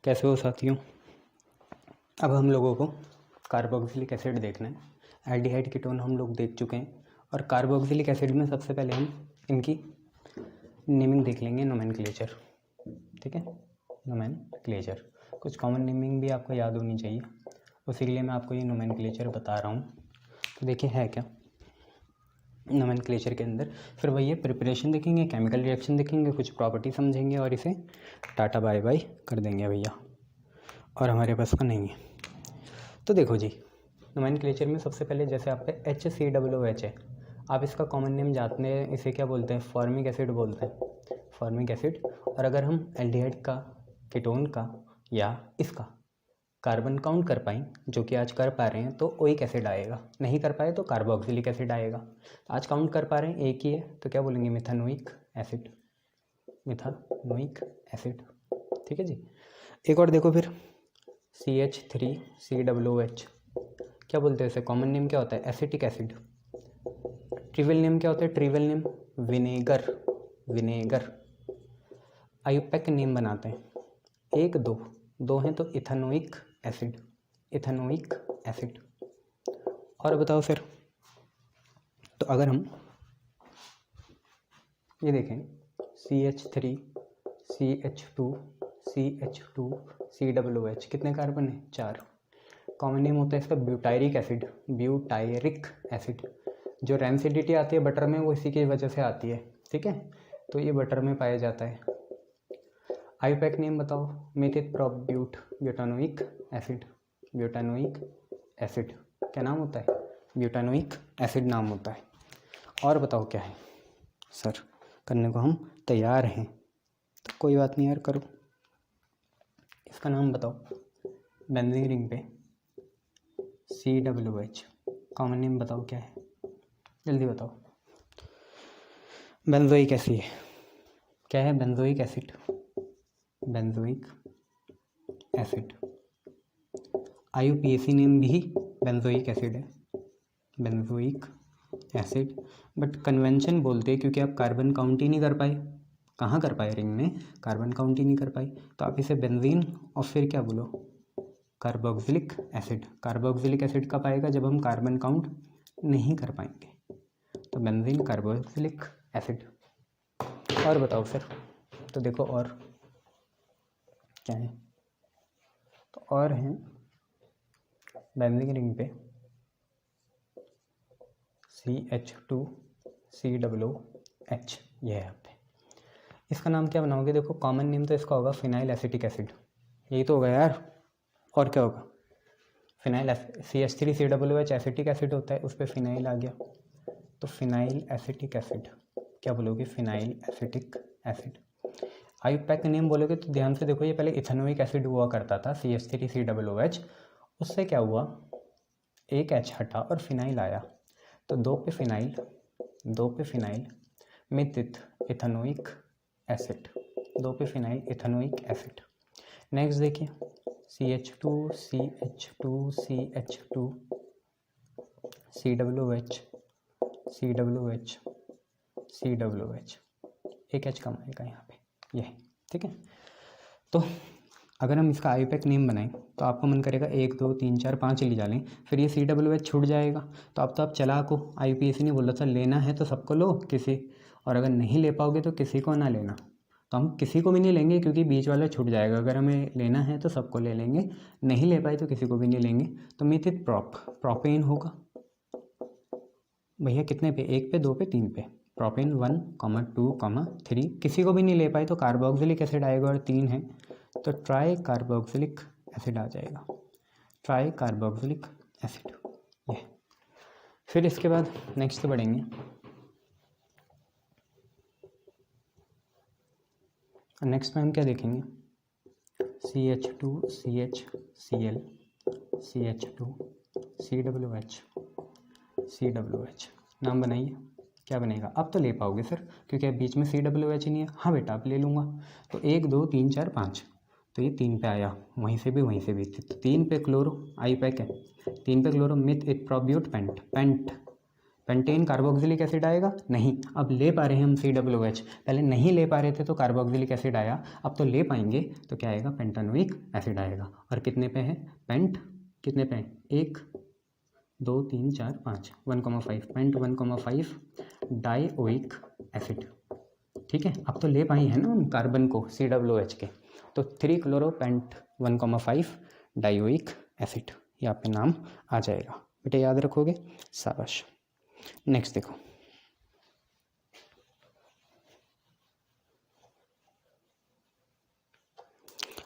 कैसे हो साथियों। अब हम लोगों को कार्बोक्सिलिक एसिड देखना है। एल्डिहाइड कीटोन हम लोग देख चुके हैं और कार्बोक्सिलिक एसिड में सबसे पहले हम इनकी नेमिंग देख लेंगे, नोमेनक्लेचर। ठीक है, नोमेनक्लेचर। कुछ कॉमन नेमिंग भी आपको याद होनी चाहिए, उसी के लिए मैं आपको ये नोमेनक्लेचर बता रहा हूँ। तो देखिए है क्या नोमेनक्लेचर के अंदर। फिर वही है, प्रिपरेशन देखेंगे, केमिकल रिएक्शन देखेंगे, कुछ प्रॉपर्टी समझेंगे और इसे टाटा बाय बाय कर देंगे भैया, और हमारे पास का नहीं है। तो देखो जी, नोमेनक्लेचर में सबसे पहले जैसे आप पे HCOOH है, आप इसका कॉमन नेम जानते हैं, इसे क्या बोलते हैं, फॉर्मिक एसिड बोलते हैं, फॉर्मिक एसिड। और अगर हम एल्डिहाइड का, कीटोन का या इसका कार्बन काउंट कर पाएँ, जो कि आज कर पा रहे हैं, तो ओइक एसिड आएगा। नहीं कर पाए तो कार्बोक्सिलिक एसिड आएगा। आज काउंट कर पा रहे हैं, एक ही है, तो क्या बोलेंगे, मिथानोइक एसिड, मिथानोइक एसिड। ठीक है जी। एक और देखो फिर, CH3COOH, क्या बोलते हैं इसे, कॉमन नेम क्या होता है, एसिटिक एसिड। ट्रिवियल नेम क्या होता है, trivial name vinegar, vinegar. IUPAC name बनाते हैं, एक दो हैं तो इथेनोइक एसिड, इथेनोइक एसिड। और बताओ फिर, तो अगर हम ये देखें, CH3 CH2 CH2 COOH, कितने कार्बन है, 4। कॉमन नेम होता है इसका ब्यूटायरिक एसिड, ब्यूटायरिक एसिड। जो रैंसिडिटी आती है बटर में, वो इसी की वजह से आती है। ठीक है, तो ये बटर में पाया जाता है। आयुपैक नेम बताओ, मेथित प्रोब्यूट ब्यूटानोइक एसिड, ब्यूटानोइक एसिड। क्या नाम होता है, ब्यूटानोइक एसिड नाम होता है। और बताओ क्या है सर, करने को हम तैयार हैं, तो कोई बात नहीं यार, करो। इसका नाम बताओ, बेंजीन रिंग पे COOH, कॉमन नेम बताओ क्या है, जल्दी बताओ। बेंजोइक एसिड, क्या है, benzoic acid, benzoic acid. IUPAC name भी बेंजोइक एसिड है, बेंजोइक एसिड। बट कन्वेंशन बोलते हैं क्योंकि आप कार्बन काउंट ही नहीं कर पाए। कहाँ कर पाए, रिंग में कार्बन काउंट ही नहीं कर पाए, तो आप इसे बेंजीन और फिर क्या बोलो, कार्बोक्सिलिक एसिड। कार्बोक्सिलिक एसिड कब आएगा, जब हम कार्बन काउंट नहीं कर पाएंगे, तो बेंजीन कार्बोक्सिलिक एसिड। और बताओ फिर, तो देखो और क्या है, तो और हैं बेंजीन रिंग पे CH2COOH, ये है पे। इसका नाम क्या बनाओगे, देखो कॉमन नेम तो इसका होगा फिनाइल एसिटिक एसिड, यही तो होगा यार, और क्या होगा, फिनाइल। CH3COOH एसिटिक एसिड होता है, उस पर फिनाइल आ गया, तो फिनाइल एसिटिक एसिड। क्या बोलोगे, phenyl acetic acid. IUPAC name बोलोगे तो ध्यान से देखो, ये पहले इथेनोइक एसिड हुआ करता था, CH3COOH, उससे क्या हुआ, एक H हटा और फिनाइल आया, तो 2 पे फिनाइल, 2 पे फिनाइल, मिथित इथेनोइक एसिड, 2 पे फिनाइल इथेनोइक एसिड। नेक्स्ट देखिए, CH2 CH2 CH2 COOH COOH COOH, एक H कम आएगा यहाँ पे, ये। ठीक है, तो अगर हम इसका आयुपैक नेम बनाएं तो आपको मन करेगा 1 2 3 4 5 ले जा लें, फिर ये COOH छूट जाएगा। तो अब तो आप चलाक हो, IUPAC ने बोला था लेना है तो सबको लो किसी, और अगर नहीं ले पाओगे तो किसी को ना लेना। तो हम किसी को भी नहीं लेंगे क्योंकि बीच वाला छूट जाएगा। अगर हमें लेना है तो सबको ले लेंगे, नहीं ले पाए तो किसी को भी नहीं लेंगे। तो मिथित प्रोपेन होगा भैया, कितने पे, 1 पे 2 पे 3 पे, प्रोपेन 1, 2, 3। किसी को भी नहीं ले पाए तो कार्बोक्सिलिक एसिड आएगा, और 3 है तो ट्राई कार्बोक्सिलिक एसिड आ जाएगा, ट्राई कार्बोक्सिलिक एसिड, ये। फिर इसके बाद नेक्स्ट बढ़ेंगे, नेक्स्ट में हम क्या देखेंगे, CH2CHCl CH2 COOH नाम बनाइए, क्या बनेगा। अब तो ले पाओगे सर, क्योंकि अब बीच में COOH ही नहीं है। हाँ बेटा, आप ले लूँगा, तो 1 2 3 4 5, तो ये 3 पे आया, वहीं से भी वहीं से भी, तो 3 पे क्लोरो, आयुपैक है, 3 पे क्लोरो, मिथ इट प्रोब्यूट pent, pent pentane carboxylic acid आएगा नहीं। अब ले पा रहे हैं हम COOH, पहले नहीं ले पा रहे थे तो कार्बोक्सिलिक एसिड आया, अब तो ले पाएंगे तो क्या आएगा, पेंटानोइक एसिड आएगा। और कितने पे है पेंट, कितने पे है 1 2 3 4 5 1,5 पेंट 1,5 डाइओइक एसिड। ठीक है, अब तो ले पाए हैं ना हम कार्बन को COOH के, तो 3 क्लोरोपेंट 1,5 डाइओइक एसिड, ये आप पे नाम आ जाएगा। बेटा याद रखोगे, शाबाश। नेक्स्ट देखो,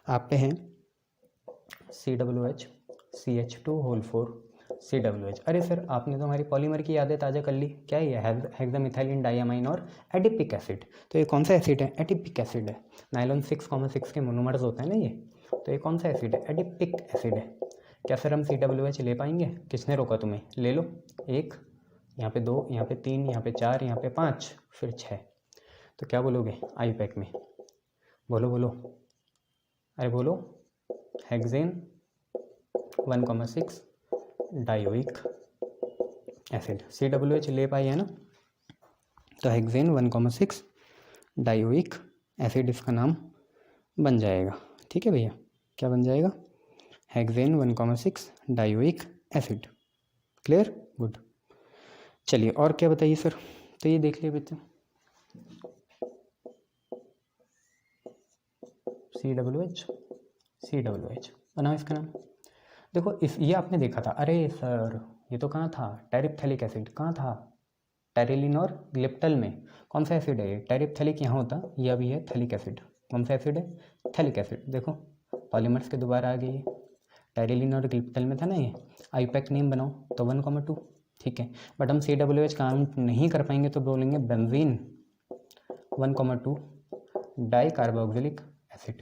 आप पे हैं COOH CH2 COOH। अरे सर आपने तो हमारी पॉलीमर की यादें ताज़ा कर ली, क्या ये हेक्सामिथाइलिन डाइअमाइन और एडिपिक एसिड। तो ये कौन सा एसिड है, एडिपिक एसिड है। नाइलॉन 6,6 के मोनोमर्स होते हैं ना ये, तो ये कौन सा एसिड है, एडिपिक एसिड है। क्या सर हम COOH ले पाएंगे, किसने रोका तुम्हें, ले लो, 1 यहाँ पे 2 यहाँ पे 3 यहाँ पे 4 यहाँ पे 5 फिर 6, तो क्या बोलोगे IUPAC में, बोलो बोलो, अरे बोलो, हेक्सेन 1,6 डाइओइक एसिड। COOH ले पाई है ना, तो हेक्सेन 1,6 डाइओइक एसिड इसका नाम बन जाएगा। ठीक है भैया, क्या बन जाएगा, hexane 1,6 dioic acid. Clear, good. चलिए और क्या बताइए सर, तो ये देख लिए बच्चे, COOH बनाओ इसका नाम। देखो इस ये आपने देखा था, अरे सर ये तो कहाँ था, टेरिप्थेलिक एसिड कहाँ था, टेरिलिन और ग्लिप्टल में। कौन सा एसिड है ये, टेरिप्थेलिक यहाँ होता, यह भी है थैलिक एसिड। कौन सा एसिड है, थैलिक एसिड। देखो पॉलीमर्स के दोबारा आ गई, टेरिलिन और ग्लिप्टल में था ना ये, IUPAC नेम बनाओ तो 1,2। ठीक है, बट हम COOH काउंट नहीं कर पाएंगे तो बोलेंगे benzene 1,2 di carboxylic acid,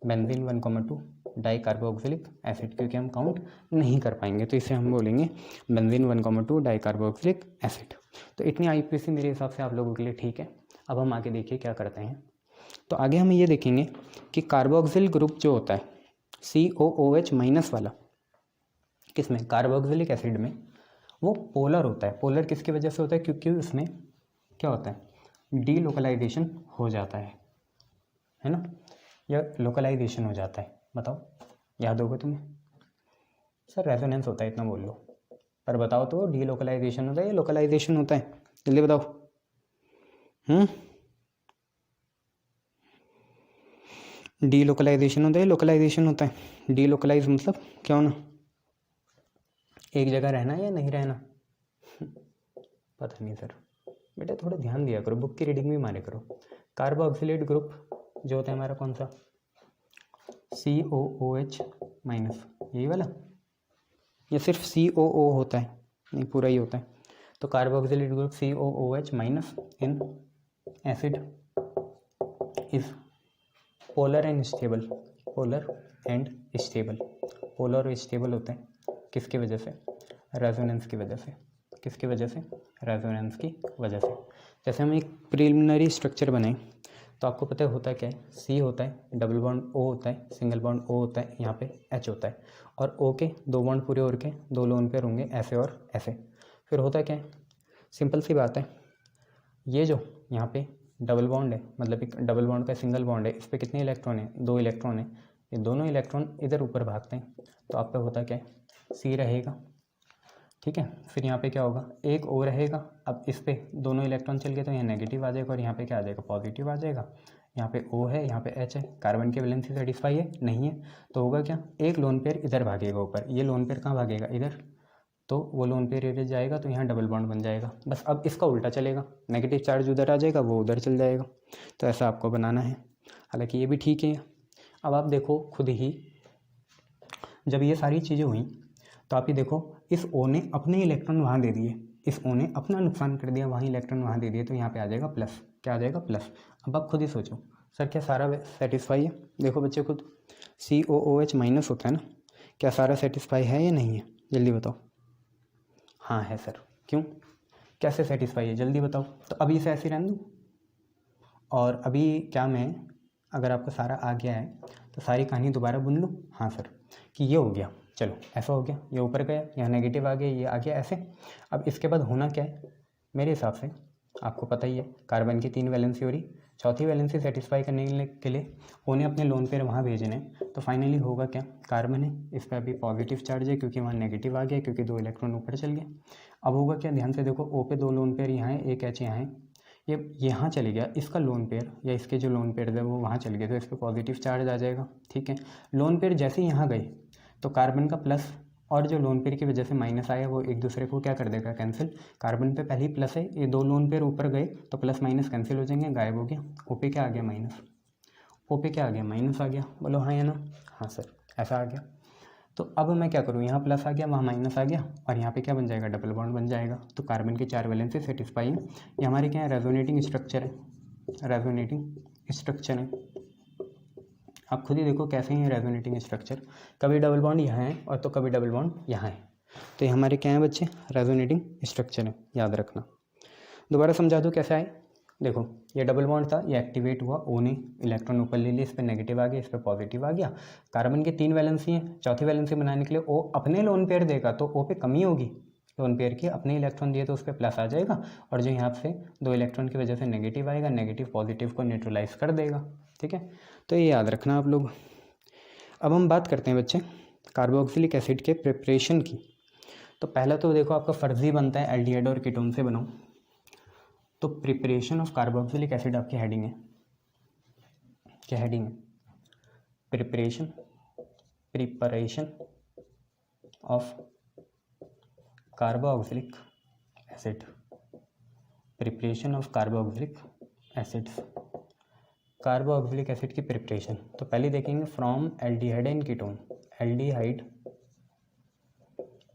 benzene 1,2 di carboxylic acid, क्योंकि हम काउंट नहीं कर पाएंगे तो इसे हम बोलेंगे बेंजीन 1,2 डाई कार्बोक्सिलिक एसिड। तो इतनी IPC मेरे हिसाब से आप लोगों के लिए ठीक है। अब हम आगे देखिए क्या करते हैं, तो आगे हम ये देखेंगे कि कार्बोक्सिल ग्रुप जो होता है COOH माइनस वाला, किसमें, कार्बोक्सिलिक एसिड में, वो पोलर होता है। पोलर किसकी वजह से होता है, क्योंकि उसमें क्या होता है, डीलोकलाइजेशन हो जाता है ना, या लोकलाइजेशन हो जाता है। बताओ याद होगा तुम्हें, सर रेजोनेंस होता है इतना बोल लो, पर बताओ तो डीलोकलाइजेशन होता है या लोकलाइजेशन होता है, जल्दी बताओ। डीलोकलाइजेशन होता है, लोकलाइजेशन होता है। डीलोकलाइज मतलब क्या होना, एक जगह रहना या नहीं रहना, पता नहीं सर, बेटा थोड़ा ध्यान दिया करो, बुक की रीडिंग भी मारे करो। कार्बोक्सिलेट ग्रुप जो होता है हमारा कौन सा, COOH माइनस, यही वाला, या सिर्फ COO होता है, नहीं पूरा ही होता है। तो carboxylate group COOH minus in acid is polar and stable, polar and stable, polar और स्टेबल होते हैं किसकी वजह से, रेजोनेंस की वजह से। किसकी वजह से, रेजोनेंस की वजह से। जैसे हम एक प्रिलिमिनरी स्ट्रक्चर बनाएं तो आपको पता होता क्या है, C होता है, डबल बॉन्ड O होता है, सिंगल बॉन्ड O होता है, यहाँ पे H होता है, और O के 2 बॉन्ड पूरे और के 2 लोन पेयर होंगे, ऐसे और ऐसे। फिर होता क्या है, सिंपल सी बात है, ये जो यहाँ पे डबल बॉन्ड है, मतलब एक डबल बॉन्ड का सिंगल बॉन्ड है, इस पर कितने इलेक्ट्रॉन है, 2 इलेक्ट्रॉन है, ये दोनों इलेक्ट्रॉन इधर ऊपर भागते हैं, तो आप पे होता क्या है, C रहेगा। ठीक है, फिर यहाँ पे क्या होगा, एक O रहेगा। अब इस पे दोनों इलेक्ट्रॉन चल गए तो यहाँ नेगेटिव आ जाएगा और यहाँ पे क्या आ जाएगा, पॉजिटिव आ जाएगा। यहाँ पे O है, यहाँ पे H है, कार्बन की वैलेंसी सेटिस्फाई है, नहीं है, तो होगा क्या, एक लोन पेयर इधर भागेगा ऊपर, ये लोन पेयर कहाँ भागेगा, इधर, तो वो लोन पेयर इधर जाएगा तो यहाँ डबल बॉन्ड बन जाएगा। बस अब इसका उल्टा चलेगा, नेगेटिव चार्ज उधर आ जाएगा, वो उधर चल जाएगा। तो ऐसा आपको बनाना है, हालांकि ये भी ठीक है। अब आप देखो खुद ही, जब ये सारी चीज़ें हुई तो आप ही देखो, इस O ने अपने इलेक्ट्रॉन वहाँ दे दिए, इस O ने अपना नुकसान कर दिया, वहाँ इलेक्ट्रॉन वहाँ दे दिए, तो यहाँ पे आ जाएगा प्लस। क्या आ जाएगा, प्लस। अब आप खुद ही सोचो सर, क्या सारा सेटिस्फाई है, देखो बच्चे खुद, COOH माइनस होता है ना, क्या सारा सेटिस्फाई है या नहीं है, जल्दी बताओ। हाँ है सर, क्यों, कैसे सेटिस्फाई है, जल्दी बताओ। तो अभी इसे ऐसे रहने दूँ, और अभी क्या मैं, अगर आपको सारा आ गया है तो सारी कहानी दोबारा बुन लूँ। हाँ सर, कि ये हो गया, चलो ऐसा हो गया, ये ऊपर गया, यहाँ नेगेटिव आ गया, ये आ गया ऐसे। अब इसके बाद होना क्या है मेरे हिसाब से, आपको पता ही है कार्बन की 3 वैलेंसी हो रही, चौथी वैलेंसी सेटिस्फाई करने के लिए उन्हें अपने लोन पेयर वहाँ भेजने। तो फाइनली होगा क्या, कार्बन है, इस पर अभी पॉजिटिव चार्ज है क्योंकि वहाँ नेगेटिव आ गया, क्योंकि 2 इलेक्ट्रॉन ऊपर चल गए। अब होगा क्या, ध्यान से देखो, ओ पे 2 लोन पेयर यहाँ है, एक एच यहाँ है, ये यहाँ चले गया, इसका लोन पेयर या इसके जो लोन पेयर है वो वहाँ चल गए, तो इस पर पॉजिटिव चार्ज आ जाएगा। ठीक है, लोन पेयर जैसे ही यहाँ गए तो कार्बन का प्लस और जो लोन पेयर की वजह से माइनस आया वो एक दूसरे को क्या कर देगा, कैंसिल। कार्बन पे पहले ही प्लस है, ये 2 लोन पेयर ऊपर गए तो प्लस माइनस कैंसिल हो जाएंगे, गायब हो गया। ओ पे क्या आ गया, माइनस, ओ पे क्या आ गया, माइनस आ गया। बोलो हाँ या ना, हाँ सर, ऐसा आ गया। तो अब मैं क्या करूँ, यहाँ प्लस आ गया, वहाँ माइनस आ गया, और यहाँ पे क्या बन जाएगा, डबल बॉन्ड बन जाएगा। तो कार्बन की 4 वैलेंसी सेटिस्फाई है। ये हमारे क्या है, रेजोनेटिंग स्ट्रक्चर है, रेजोनेटिंग स्ट्रक्चर है। आप खुद ही देखो कैसे हैं रेजोनेटिंग स्ट्रक्चर, कभी डबल बॉन्ड यहाँ है और तो कभी डबल बॉन्ड यहाँ है। तो ये हमारे क्या है बच्चे, रेजोनेटिंग स्ट्रक्चर है, याद रखना। दोबारा समझा दूँ कैसे आए, देखो ये डबल बॉन्ड था, ये एक्टिवेट हुआ, ओ ने इलेक्ट्रॉन ऊपर ले लिया, इस पर नेगेटिव आ गया, इस पर पॉजिटिव आ गया। कार्बन की 3 वैलेंसी हैं, चौथी वैलेंसी बनाने के लिए ओ अपने लोन पेयर देगा तो ओ पे कमी होगी, लोन पेयर की अपने इलेक्ट्रॉन दिए तो उस पर प्लस आ जाएगा, और जो यहाँ से 2 इलेक्ट्रॉन की वजह से नेगेटिव आएगा, नेगेटिव पॉजिटिव को न्यूट्रलाइज कर देगा। ठीक है, तो ये याद रखना आप लोग। अब हम बात करते हैं बच्चे कार्बोक्सिलिक एसिड के प्रिपरेशन की। तो पहला तो देखो आपका फर्जी बनता है एल्डिहाइड और कीटोन से बनाओ, तो प्रिपरेशन ऑफ कार्बोक्सिलिक एसिड आपकी हेडिंग है, क्या हेडिंग है, preparation of carboxylic acid, preparation of carboxylic acids, carboxylic acid की प्रिपरेशन। तो पहले देखेंगे from aldehyde and ketone, aldehyde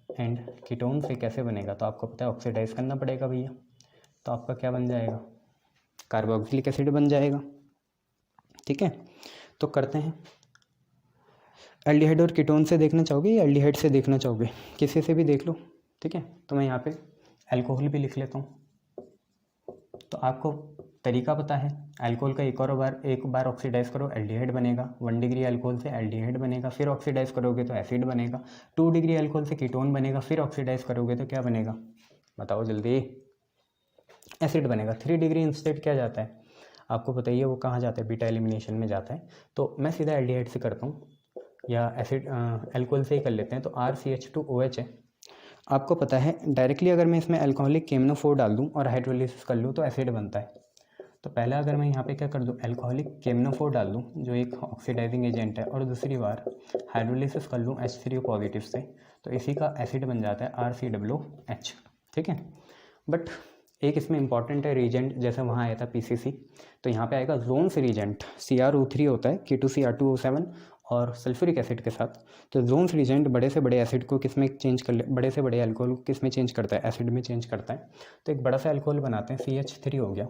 and ketone से कैसे बनेगा, तो आपको पता है ऑक्सीडाइज करना पड़ेगा भैया, तो आपका क्या बन जाएगा, कार्बोक्सिलिक एसिड बन जाएगा। ठीक है, तो करते हैं, एल्डिहाइड और कीटोन से देखना चाहोगे या एल्डिहाइड से देखना चाहोगे, किसी से भी देख लो। ठीक है, तो मैं यहाँ पे अल्कोहल भी लिख लेता हूँ, तो आपको तरीका पता है, अल्कोहल का एक बार ऑक्सीडाइज करो एल्डिहाइड बनेगा, 1 डिग्री अल्कोहल से एल्डिहाइड बनेगा, फिर ऑक्सीडाइज करोगे तो एसिड बनेगा, 2 डिग्री अल्कोहल से कीटोन बनेगा, फिर ऑक्सीडाइज करोगे तो क्या बनेगा, बताओ जल्दी, एसिड बनेगा। 3 डिग्री इंस्टेड क्या जाता है, आपको पता ही है वो कहाँ जाता है, बीटा एलिमिनेशन में जाता है। तो मैं सीधा एल्डिहाइड से करता हूँ, या एसिड अल्कोहल से ही कर लेते हैं, तो RCH2OH है। आपको पता है डायरेक्टली अगर मैं इसमें अल्कोहलिक KMnO4 डाल दूँ और हाइड्रोलिसिस कर लूँ तो एसिड बनता है। तो पहला अगर मैं यहाँ पे क्या कर दूँ, अल्कोहलिक KMnO4 डाल दूँ जो एक ऑक्सीडाइजिंग एजेंट है, और दूसरी बार हाइड्रोलिसिस कर लूँ H3O पॉजिटिव से, तो इसी का एसिड बन जाता है RCOOH। ठीक है, बट एक इसमें इंपॉर्टेंट है रीजेंट, जैसे वहाँ आया था PCC, तो यहाँ पे आएगा जोन्स रीजेंट, CrO3 होता है, K2Cr2O7 और सल्फ्यूरिक एसिड के साथ। तो जोन्स रीजेंट बड़े से बड़े एसिड को किस में चेंज कर ले, बड़े से बड़े अल्कोहल को किस में चेंज करता है, एसिड में चेंज करता है। तो एक बड़ा सा अल्कोहल बनाते हैं, CH3 हो गया,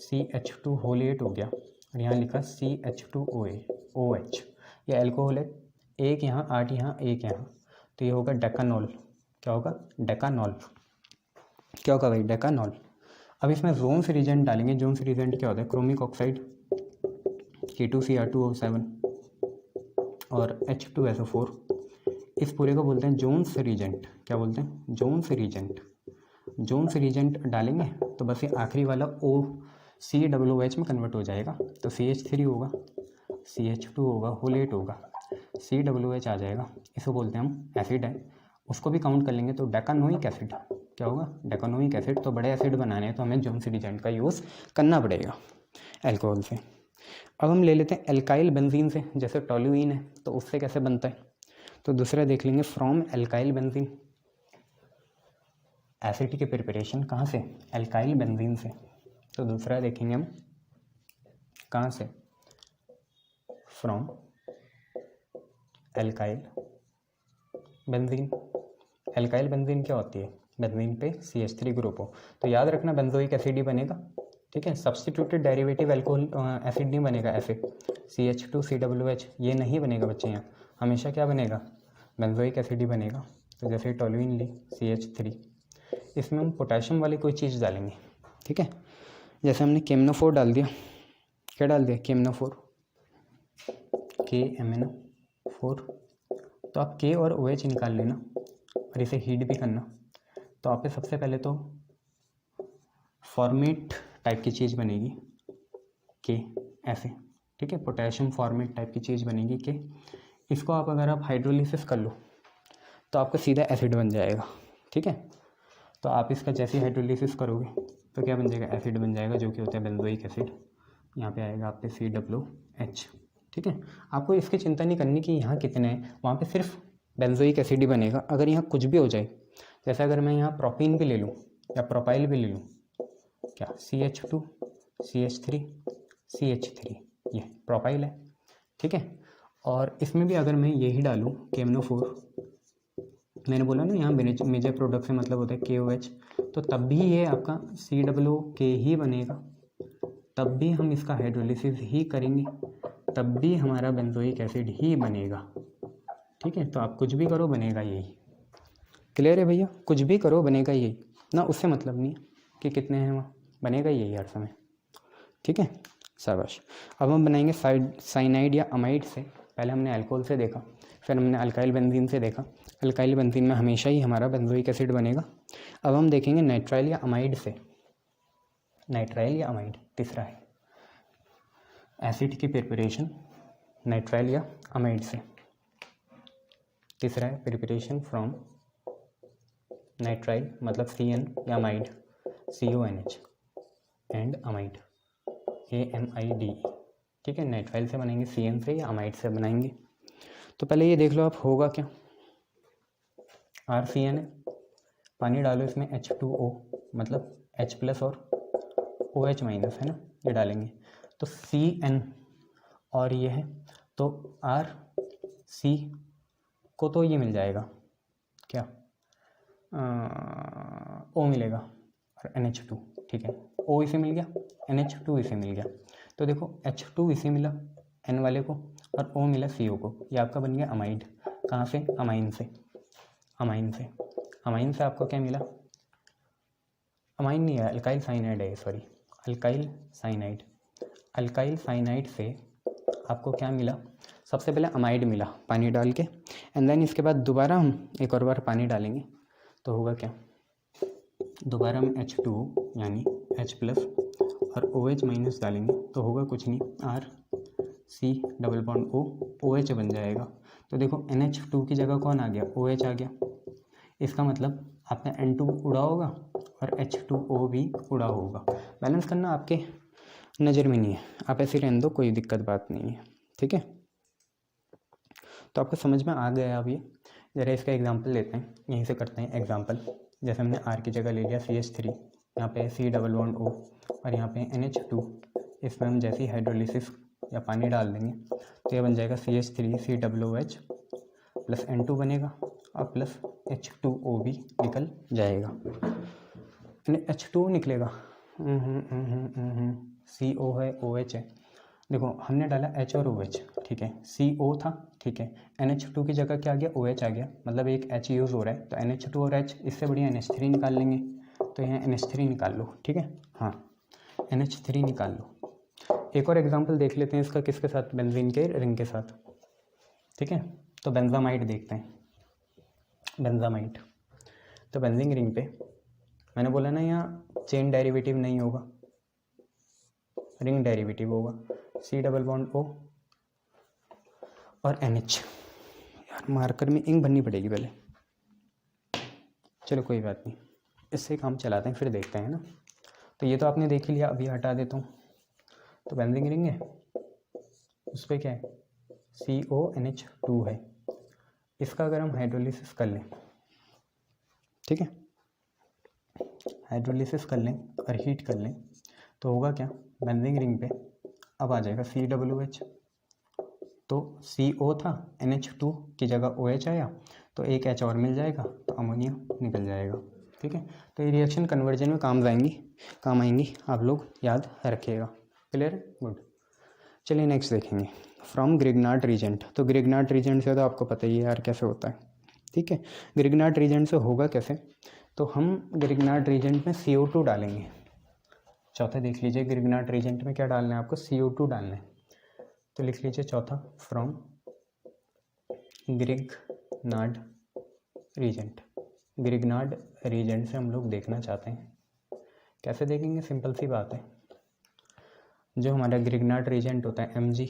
CH2 हो गया, और यहाँ लिखा CH2OH, ये अल्कोहल है, एक यहाँ 8 यहाँ 1 यहाँ, तो ये होगा डेकानॉल। क्या होगा, डेकानॉल। क्या होगा भाई, डेकानॉल। अब इसमें जोन्स रीजेंट डालेंगे, जोन्स रीजेंट क्या होता है, क्रोमिक ऑक्साइड K2Cr2O7 और H2SO4, इस पूरे को बोलते हैं जोन्स रीजेंट। क्या बोलते हैं, जोन्स रीजेंट। जोन्स रीजेंट डालेंगे तो बस ये आखिरी वाला OCOOH में कन्वर्ट हो जाएगा, तो CH3 होगा, CH2 होगा, होलेट होगा, COOH आ जाएगा, इसको बोलते हैं हम एसिड है। उसको भी काउंट कर लेंगे तो डेकानोइक एसिड, क्या होगा, डेकानोइक एसिड। तो बड़े एसिड बनाने हैं तो हमें जोन्स रीजेंट का यूज़ करना पड़ेगा अल्कोहल से। अब हम ले लेते हैं एल्काइल बेंजीन से, जैसे टोल्यूइन है तो उससे कैसे बनता है, तो दूसरा देख लेंगे फ्रॉम एल्काइल बेंजीन, एसिड की प्रिपरेशन कहाँ से, एल्काइल बेंजीन से। तो दूसरा देखेंगे हम कहाँ से, from alkyl benzene. Alkyl benzene क्या होती है, बेंजीन पे CH3 ग्रुप हो, तो याद रखना बेंजोइक एसिड ही बनेगा। ठीक है, सब्स्टिट्यूटेड डेरिवेटिव अल्कोहल एसिड नहीं बनेगा, ऐसे CH2COOH ये नहीं बनेगा बच्चे, यहाँ हमेशा क्या बनेगा, बेंजोइक एसिड ही बनेगा। तो जैसे टोल्यूइन ली CH3, इसमें हम पोटेशियम वाली कोई चीज़ डालेंगे। ठीक है, जैसे हमने KMnO4 डाल दिया, क्या डाल दिया, KMnO4, KMnO4, तो आप के और ओ एच निकाल लेना और इसे हीट भी करना। तो आप पे सबसे पहले तो फॉर्मेट टाइप की चीज़ बनेगी के, ऐसे, ठीक है, पोटेशियम फॉर्मेट टाइप की चीज़ बनेगी के। इसको आप अगर आप हाइड्रोलिसिस कर लो तो आपका सीधा एसिड बन जाएगा, ठीक है। तो आप इसका जैसे हाइड्रोलिसिस करोगे तो क्या बन जाएगा, एसिड बन जाएगा, जो कि होता है बेंजोइक एसिड। यहाँ पे आएगा आप पे COOH, ठीक है। आपको इसकी चिंता नहीं करनी कि यहाँ कितने हैं, वहाँ पे सिर्फ बेंजोइक एसिड ही बनेगा। अगर यहाँ कुछ भी हो जाए, जैसे अगर मैं यहाँ प्रोपीन भी ले लूँ या प्रोपाइल भी ले लूँ, क्या CH2 CH3 CH3, ये प्रोपाइल है, ठीक है। और इसमें भी अगर मैं यही डालूँ KMnO4, मैंने बोला ना यहाँ मेजर प्रोडक्ट से मतलब होता है KOH, तो तब भी ये आपका COOK ही बनेगा, तब भी हम इसका हाइड्रोलिसिस ही करेंगे, तब भी हमारा बेंजोइक एसिड ही बनेगा, ठीक है। तो आप कुछ भी करो बनेगा यही। क्लियर है भैया, कुछ भी करो बनेगा यही ना, उससे मतलब नहीं कि कितने हैं, वहाँ बनेगा यही हर समय, ठीक है। शाबाश। अब हम बनाएंगे साइनाइड या अमाइड से। पहले हमने अल्कोहल से देखा, फिर हमने अल्काइल बेंजीन से देखा। अल्काइल बेंजीन में हमेशा ही हमारा बेंजोइक एसिड बनेगा। अब हम देखेंगे नाइट्राइल या अमाइड से। नाइट्राइल या अमाइड तीसरा है, एसिड की प्रिपरेशन नाइट्राइल या अमाइड से। तीसरा है प्रिपरेशन फ्रॉम नाइट्राइल मतलब CN या amide CONH and amide AMIDE, ठीक है। नाइट्राइल से बनाएंगे CN से या अमाइड से बनाएंगे। तो पहले ये देख लो आप होगा क्या, RCN है, पानी डालो इसमें H2O मतलब H+ और OH- है ना, ये डालेंगे तो CN और ये है तो RC को तो ये मिल जाएगा क्या, O मिलेगा और NH2, ठीक है। O इसे मिल गया, NH2 इसे मिल गया, तो देखो H2 इसे मिला N वाले को और O मिला CO को, ये आपका बन गया अमाइड। कहाँ से, अमाइन से। अमाइन से, अमाइन से आपको क्या मिला, अमाइन नहीं है, अल्काइल साइनाइड है, sorry, alkyl cyanide. Alkyl cyanide से आपको क्या मिला, सबसे पहले अमाइड मिला पानी डाल के, एंड देन इसके बाद दोबारा हम एक और बार पानी डालेंगे तो होगा क्या, दोबारा हम H2 यानी H+ और OH- डालेंगे तो होगा कुछ नहीं, RC⋯O OH बन जाएगा। तो देखो NH2 की जगह कौन आ गया, OH आ गया। इसका मतलब आपने N2 उड़ा होगा और H2O भी उड़ा होगा। बैलेंस करना आपके नज़र में नहीं है, आप ऐसे रहने दो, कोई दिक्कत बात नहीं है, ठीक है। तो आपको समझ में आ गया अब ये। ज़रा इसका एग्जांपल लेते हैं, यहीं से करते हैं एग्जांपल। जैसे हमने R की जगह ले लिया CH3, यहाँ पे C⋯O और यहाँ पे NH2, इसमें हम जैसे ही हाइड्रोलिसिस या पानी डाल देंगे तो ये बन जाएगा CH3 COOH प्लस N2 बनेगा और प्लस H2O भी निकल जाएगा, H2O निकलेगा, CO है OH है। देखो हमने डाला H और OH, ठीक है, CO था, ठीक है, NH2 की जगह क्या आ गया, OH आ गया, मतलब एक H यूज़ हो रहा है, तो NH2 और H, इससे बढ़िया NH3 निकाल लेंगे, तो यहाँ NH3 निकाल लो, ठीक है, हाँ NH3 निकाल लो। एक और एग्जांपल देख लेते हैं इसका, किसके साथ, बेंजीन के रिंग के साथ, ठीक है। तो बेंजामाइड देखते हैं, बेंजामाइड। तो बेंजीन रिंग पे मैंने बोला ना यहाँ चेन डेरिवेटिव नहीं होगा, रिंग डेरिवेटिव होगा, C⋯O और NH। यार मार्कर में इंक भरनी पड़ेगी पहले, चलो कोई बात नहीं, इससे काम चलाते हैं फिर देखते हैं ना। तो ये तो आपने देख ही लिया, अभी हटा देता हूँ। तो बेंजीन रिंग है, उस पर क्या है, CONH2 है। इसका अगर हम हाइड्रोलिसिस कर लें, ठीक है, हाइड्रोलिसिस कर लें और हीट कर लें तो होगा क्या, बेंजीन रिंग पे अब आ जाएगा COOH, तो CO था, NH2 की जगह OH आया तो एक H और मिल जाएगा तो अमोनिया निकल जाएगा, ठीक है। तो ये रिएक्शन कन्वर्जन में काम आएंगी, आप लोग याद रखिएगा। Clear, good. चलिए नेक्स्ट देखेंगे, फ्रॉम ग्रिग्नार्ड रीजेंट। तो ग्रिग्नार्ड रीजेंट से तो आपको पता ही है यार कैसे होता है, ठीक है। ग्रिग्नार्ड रीजेंट से होगा कैसे, तो हम ग्रिग्नार्ड रीजेंट में CO2 डालेंगे। चौथा देख लीजिए, ग्रिग्नार्ड रीजेंट में क्या डालना है आपको, CO2 डालना है। तो लिख लीजिए चौथा, from Grignard Grignard reagent. Grignard reagent से हम लोग देखना चाहते हैं, कैसे देखेंगे? सिंपल सी बात है, जो हमारा ग्रिग्नार्ड रीजेंट होता है Mg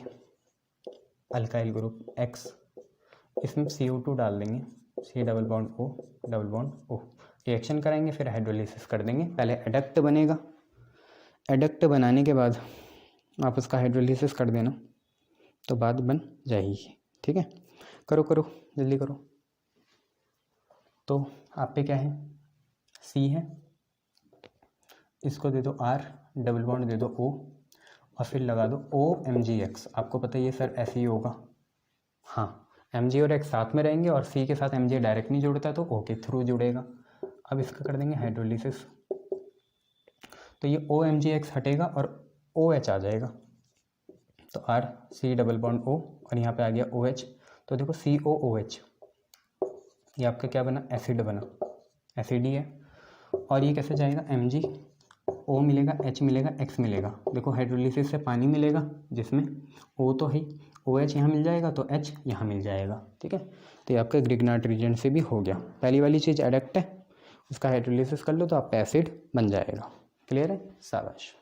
अल्काइल ग्रुप X, इसमें CO2 डाल देंगे, C double bond O, reaction कराएंगे, फिर हाइड्रोलिसिस कर देंगे। पहले एडक्ट बनेगा, एडक्ट बनाने के बाद आप उसका हाइड्रोलिसिस कर देना तो बात बन जाएगी। ठीक है, करो करो जल्दी करो। तो आप पे क्या है? C है, इसको दे दो R, डबल बॉन्ड दे दो O और फिर लगा दो OMgX। आपको पता है ये सर ऐसे ही होगा, हाँ Mg और X साथ में रहेंगे और C के साथ Mg डायरेक्ट नहीं जुड़ता तो O के थ्रू जुड़ेगा। अब इसका कर देंगे हाइड्रोलिसिस, तो ये OMgX हटेगा और OH आ जाएगा, तो R C double bond O और यहाँ पे आ गया OH, तो देखो COOH, ये आपका क्या बना? एसिड बना, एसिड ही है। और ये कैसे जाएगा? Mg O मिलेगा, H मिलेगा, X मिलेगा। देखो हाइड्रोलिसिस से पानी मिलेगा जिसमें O तो है, OH यहाँ मिल जाएगा तो H यहाँ मिल जाएगा। ठीक है, तो ये आपका ग्रिग्नार्ड रीजेंट से भी हो गया। पहली वाली चीज़ एडक्ट है, उसका हाइड्रोलिसिस कर लो तो आपका एसिड बन जाएगा। क्लियर है? शाबाश।